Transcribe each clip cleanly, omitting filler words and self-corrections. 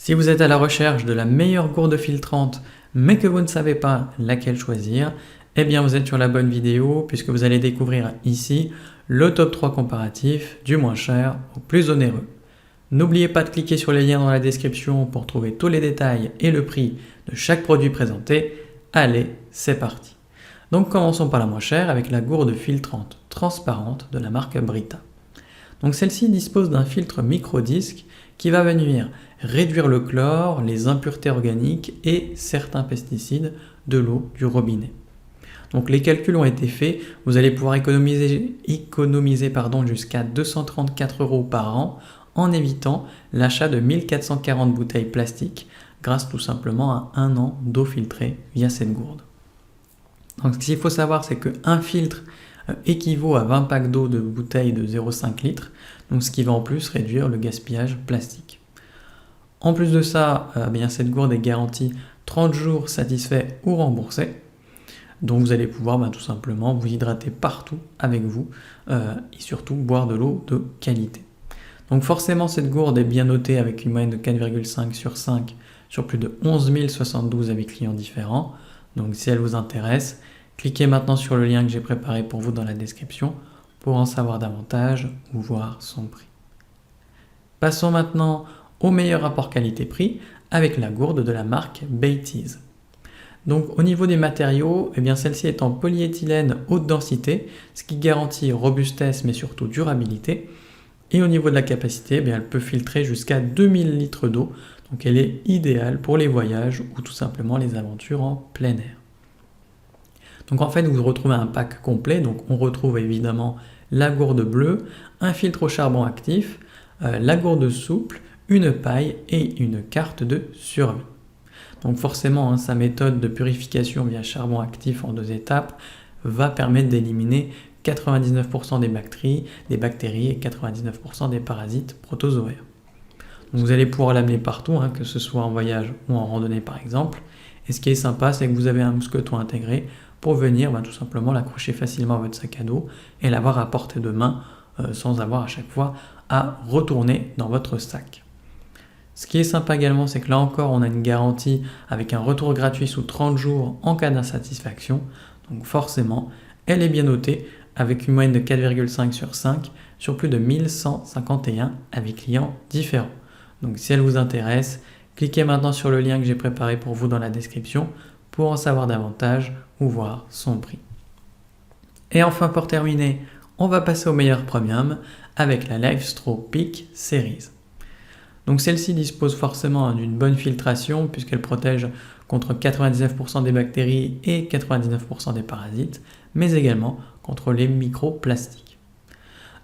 Si vous êtes à la recherche de la meilleure gourde filtrante, mais que vous ne savez pas laquelle choisir, eh bien vous êtes sur la bonne vidéo puisque vous allez découvrir ici le top 3 comparatif du moins cher au plus onéreux. N'oubliez pas de cliquer sur les liens dans la description pour trouver tous les détails et le prix de chaque produit présenté. Allez, c'est parti. Donc commençons par la moins chère avec la gourde filtrante transparente de la marque Brita. Donc celle-ci dispose d'un filtre microdisque qui va venir réduire le chlore, les impuretés organiques et certains pesticides de l'eau du robinet. Donc les calculs ont été faits, vous allez pouvoir économiser jusqu'à 234 € par an en évitant l'achat de 1440 bouteilles plastiques grâce tout simplement à un an d'eau filtrée via cette gourde. Donc ce qu'il faut savoir, c'est qu'un filtre équivaut à 20 packs d'eau de bouteilles de 0,5 litres, donc ce qui va en plus réduire le gaspillage plastique. En plus de ça, cette gourde est garantie 30 jours satisfait ou remboursé. Donc vous allez pouvoir tout simplement vous hydrater partout avec vous et surtout boire de l'eau de qualité. Donc forcément cette gourde est bien notée avec une moyenne de 4,5 sur 5 sur plus de 11 072 avis clients différents. Donc si elle vous intéresse, cliquez maintenant sur le lien que j'ai préparé pour vous dans la description pour en savoir davantage ou voir son prix. Passons maintenant au meilleur rapport qualité-prix avec la gourde de la marque Baities. Donc au niveau des matériaux, celle-ci est en polyéthylène haute densité, ce qui garantit robustesse mais surtout durabilité. Et au niveau de la capacité, elle peut filtrer jusqu'à 2000 litres d'eau, donc elle est idéale pour les voyages ou tout simplement les aventures en plein air. Donc en fait, vous retrouvez un pack complet, donc on retrouve évidemment la gourde bleue, un filtre au charbon actif, la gourde souple, une paille et une carte de survie. Donc forcément, sa méthode de purification via charbon actif en 2 étapes va permettre d'éliminer 99% des bactéries et 99% des parasites protozoaires. Donc vous allez pouvoir l'amener partout, que ce soit en voyage ou en randonnée par exemple. Et ce qui est sympa, c'est que vous avez un mousqueton intégré pour venir tout simplement l'accrocher facilement à votre sac à dos et l'avoir à portée de main sans avoir à chaque fois à retourner dans votre sac. Ce qui est sympa également, c'est que là encore, on a une garantie avec un retour gratuit sous 30 jours en cas d'insatisfaction. Donc forcément, elle est bien notée avec une moyenne de 4,5 sur 5 sur plus de 1151 avis clients différents. Donc si elle vous intéresse, cliquez maintenant sur le lien que j'ai préparé pour vous dans la description pour en savoir davantage ou voir son prix. Et enfin pour terminer, on va passer au meilleur premium avec la LifeStraw Peak Series. Donc celle-ci dispose forcément d'une bonne filtration puisqu'elle protège contre 99% des bactéries et 99% des parasites, mais également contre les microplastiques.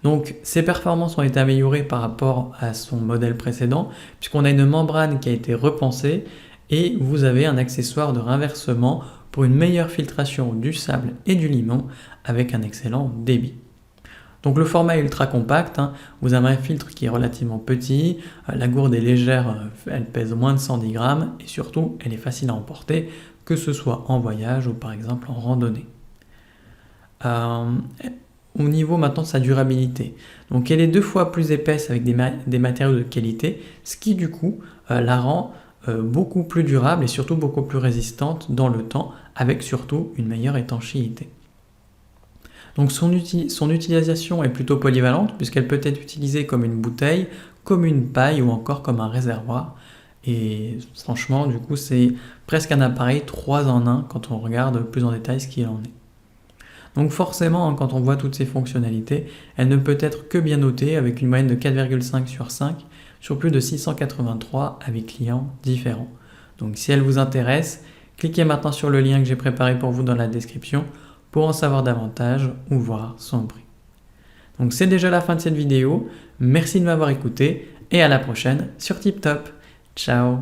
Donc ses performances ont été améliorées par rapport à son modèle précédent puisqu'on a une membrane qui a été repensée et vous avez un accessoire de renversement pour une meilleure filtration du sable et du limon avec un excellent débit. Donc le format est ultra compact, vous avez un filtre qui est relativement petit, la gourde est légère, elle pèse moins de 110 grammes et surtout elle est facile à emporter, que ce soit en voyage ou par exemple en randonnée. Au niveau maintenant de sa durabilité, donc elle est 2 fois plus épaisse avec des matériaux de qualité, ce qui du coup la rend beaucoup plus durable et surtout beaucoup plus résistante dans le temps avec surtout une meilleure étanchéité. Donc son utilisation est plutôt polyvalente puisqu'elle peut être utilisée comme une bouteille, comme une paille ou encore comme un réservoir. Et franchement, du coup, c'est presque un appareil 3 en 1 quand on regarde plus en détail ce qu'il en est. Donc forcément, quand on voit toutes ces fonctionnalités, elle ne peut être que bien notée avec une moyenne de 4,5 sur 5 sur plus de 683 avis clients différents. Donc si elle vous intéresse, cliquez maintenant sur le lien que j'ai préparé pour vous dans la description pour en savoir davantage ou voir son prix. Donc c'est déjà la fin de cette vidéo, merci de m'avoir écouté et à la prochaine sur TipTop. Ciao.